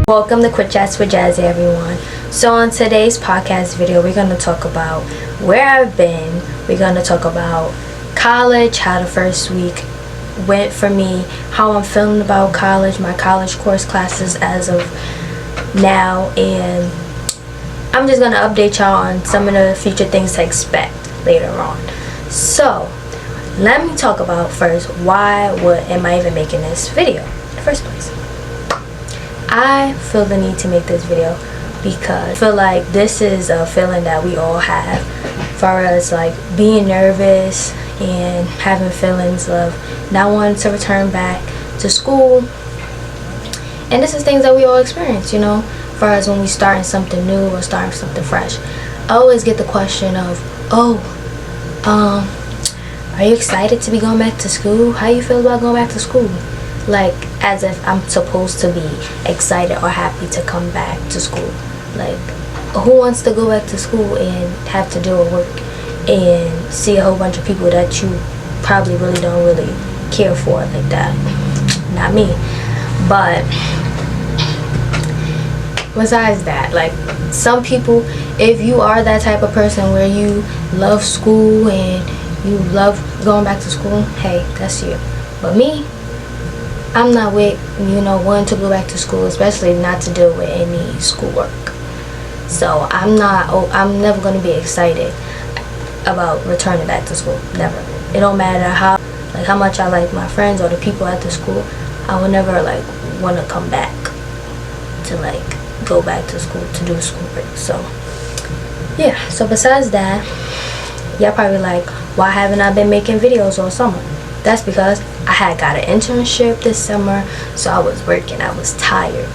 Welcome to Quick Chats with Jazzy, everyone. So on today's podcast video, we're going to talk about where I've been. We're going to talk about college, how the first week went for me, how I'm feeling about college, my college course classes as of now, and I'm just going to update y'all on some of the future things to expect later on. So let me talk about first am I even making this video in the first place. I feel the need to make this video because I feel like this is a feeling that we all have, as far as like being nervous and having feelings of not wanting to return back to school. And this is things that we all experience, you know, as far as when we starting something new or starting something fresh. I always get the question of, are you excited to be going back to school? How you feel about going back to school? Like, as if I'm supposed to be excited or happy to come back to school. Like, who wants to go back to school and have to deal with work and see a whole bunch of people that you probably don't really care for like that? Not me. But besides that, like, some people, if you are that type of person where you love school and you love going back to school, hey, that's you. But me, I'm not with, wanting to go back to school, especially not to deal with any schoolwork. So I'm never going to be excited about returning back to school. Never. It don't matter how much I like my friends or the people at the school. I will never want to come back to go back to school to do schoolwork. So yeah. So besides that, y'all probably like, why haven't I been making videos all summer? That's because I had got an internship this summer, so I was working. I was tired.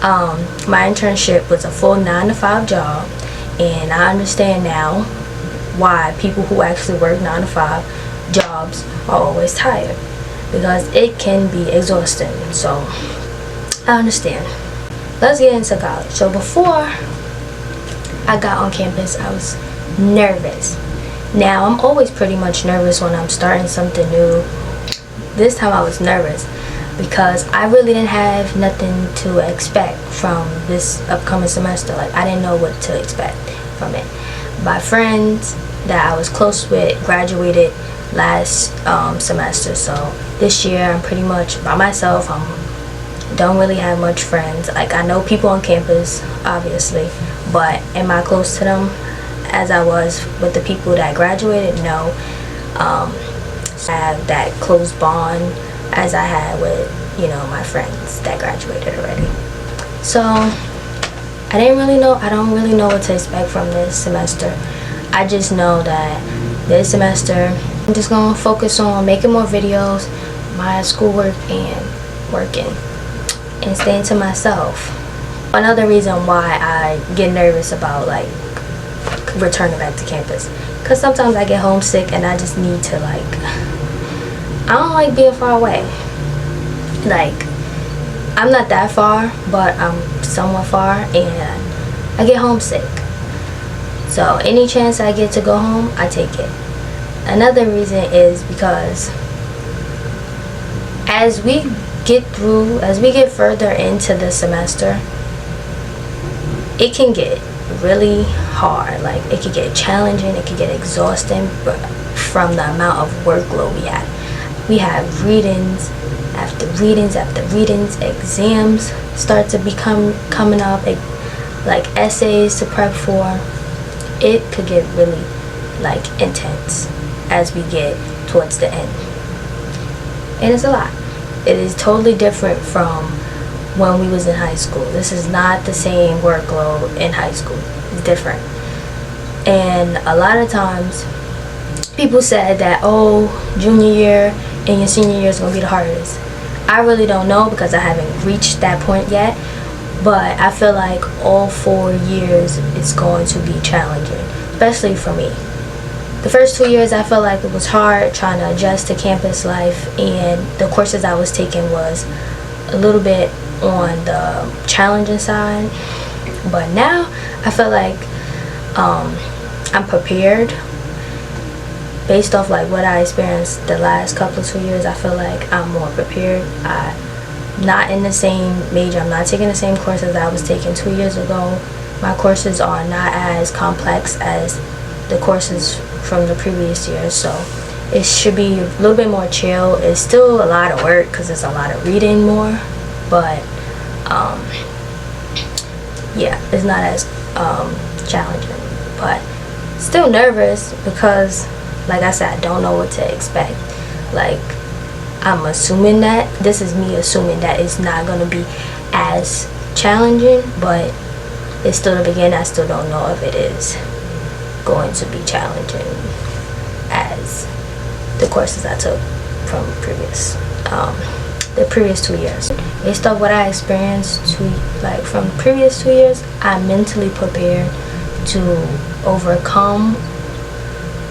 My internship was a full 9-to-5 job, and I understand now why people who actually work 9-to-5 jobs are always tired, because it can be exhausting. So I understand. Let's get into college. So before I got on campus, I was nervous. Now, I'm always pretty much nervous when I'm starting something new. This time I was nervous because I really didn't have nothing to expect from this upcoming semester. Like, I didn't know what to expect from it. My friends that I was close with graduated last semester, so this year I'm pretty much by myself. Don't really have much friends. Like, I know people on campus, obviously, but am I close to them as I was with the people that graduated? No. I have that close bond as I had with, my friends that graduated already. So I don't really know what to expect from this semester. I just know that this semester I'm just gonna focus on making more videos, my schoolwork, and working and staying to myself. Another reason why I get nervous about returning back to campus, because sometimes I get homesick and I just need to I don't like being far away. I'm not that far, but I'm somewhat far, and I get homesick. So any chance I get to go home, I take it. Another reason is because as we get further into the semester, it can get really hard. It could get challenging, it could get exhausting, but from the amount of workload we have. We have readings after readings after readings, exams start to coming up, essays to prep for. It could get really intense as we get towards the end. And it's a lot. It is totally different from when we was in high school. This is not the same workload in high school. It's different. And a lot of times people said that, junior year and your senior year is going to be the hardest. I really don't know because I haven't reached that point yet, but I feel like all 4 years is going to be challenging, especially for me. The first 2 years I felt like it was hard trying to adjust to campus life, and the courses I was taking was a little bit on the challenging side. But now I feel like I'm prepared based off what I experienced the last couple of 2 years. I feel like I'm more prepared. I not in the same major. I'm not taking the same courses I was taking 2 years ago. My courses are not as complex as the courses from the previous year, so it should be a little bit more chill. It's still a lot of work because it's a lot of reading more, but yeah, it's not as challenging, but still nervous because, like I said, I don't know what to expect. Like, I'm assuming that this is me assuming that it's not going to be as challenging, but it's still the beginning. I still don't know if it is going to be challenging as the courses I took from the previous 2 years. Based off what I experienced from the previous 2 years, I'm mentally prepared to overcome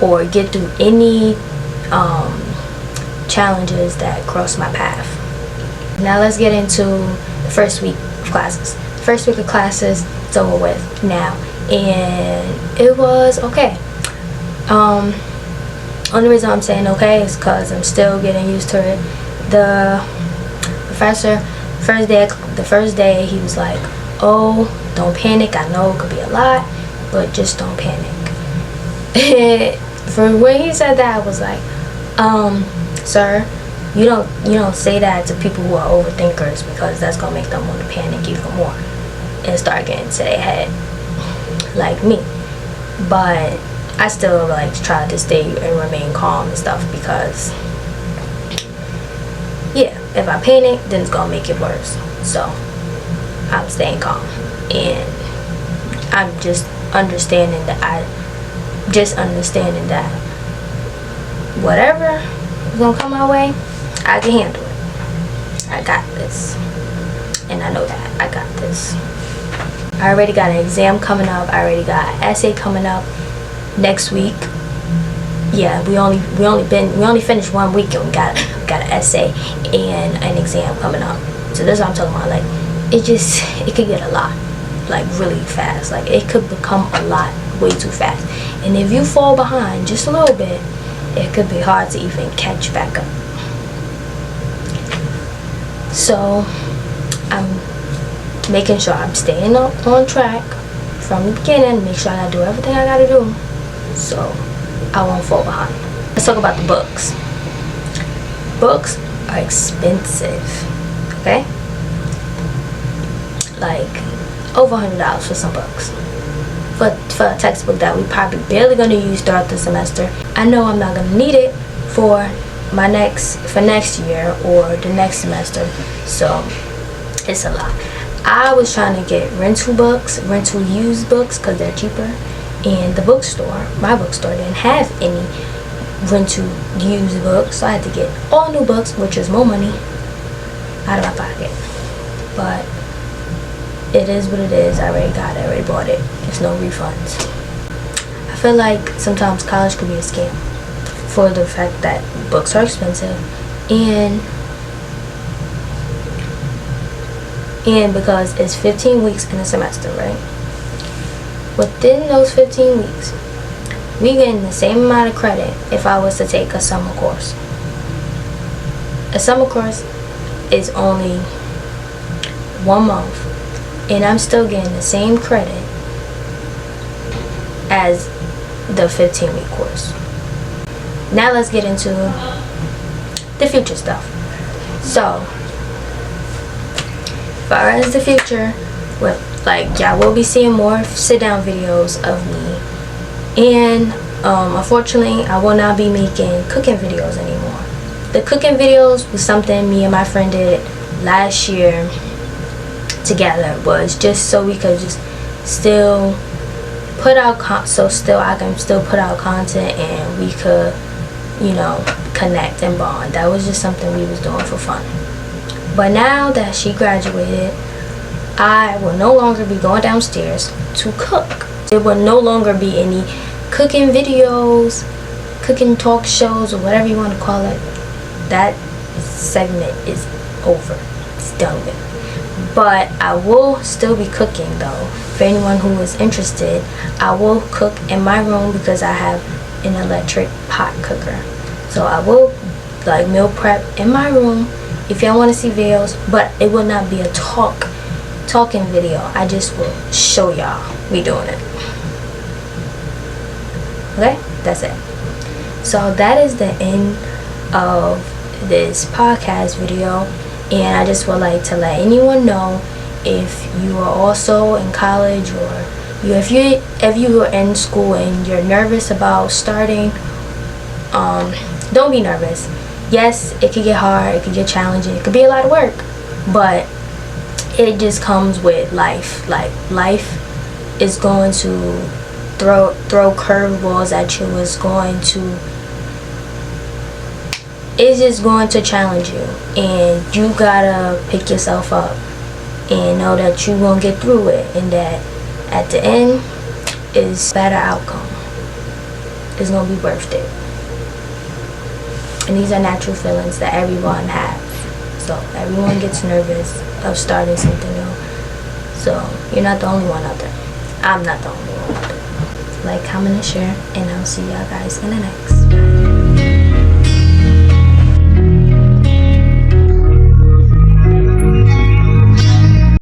or get through any challenges that cross my path. Now let's get into the first week of classes. First week of classes, it's over with now, and it was okay. Only reason I'm saying okay is because I'm still getting used to it. The professor, the first day, he was like, "Oh, don't panic. I know it could be a lot, but just don't panic." For when he said that, I was like, "Sir, you don't say that to people who are overthinkers, because that's gonna make them want to panic even more and start getting to their head like me." But I still try to stay and remain calm and stuff, because yeah, if I panic, then it's gonna make it worse. So I'm staying calm, and I'm just understanding that whatever is gonna come my way, I can handle it. I got this, and I know that I got this. I already got an exam coming up. I already got an essay coming up next week. Yeah, we only finished 1 week and we got an essay and an exam coming up. So that's what I'm talking about. Like, it could get a lot, like really fast. Like, it could become a lot way too fast. And if you fall behind just a little bit, it could be hard to even catch back up. So I'm making sure I'm staying on track from the beginning. Make sure I do everything I gotta do, so I won't fall behind. Let's talk about the books. Books are expensive, okay? Like over $100 for some books. For a textbook that we probably barely gonna use throughout the semester. I know I'm not gonna need it for next year or the next semester, so it's a lot. I was trying to get rental used books, because they're cheaper, and my bookstore didn't have any rental used books, so I had to get all new books, which is more money out of my pocket. But it is what it is. I already got it, I already bought it. There's no refunds. I feel like sometimes college could be a scam for the fact that books are expensive, and because it's 15 weeks in a semester, right? Within those 15 weeks, we getting the same amount of credit if I was to take a summer course. A summer course is only 1 month, and I'm still getting the same credit as the 15-week course. Now let's get into the future stuff. So, as far as the future, y'all will be seeing more sit-down videos of me, and unfortunately, I will not be making cooking videos anymore. The cooking videos was something me and my friend did last year together, was just so we could just still put out I can still put out content, and we could, connect and bond. That was just something we was doing for fun. But now that she graduated, I will no longer be going downstairs to cook. There will no longer be any cooking videos, cooking talk shows, or whatever you want to call it. That segment is over. It's done with. But I will still be cooking, though. For anyone who is interested, I will cook in my room because I have an electric pot cooker. So I will meal prep in my room, If y'all want to see videos, but it will not be a talking video. I just will show y'all me doing it. Okay, that's it. So that is the end of this podcast video, and I just would like to let anyone know, if you are also in college, or if you are in school and you're nervous about starting, don't be nervous. Yes, it could get hard, it could get challenging, it could be a lot of work, but it just comes with life. Like, life is going to throw curveballs at you. It's just going to challenge you, and you gotta pick yourself up and know that you're gonna get through it, and that at the end is better outcome. It's gonna be worth it. And these are natural feelings that everyone has. So everyone gets nervous of starting something new. So you're not the only one out there. I'm not the only one out there. Like, comment, and share, and I'll see y'all guys in the next. Bye.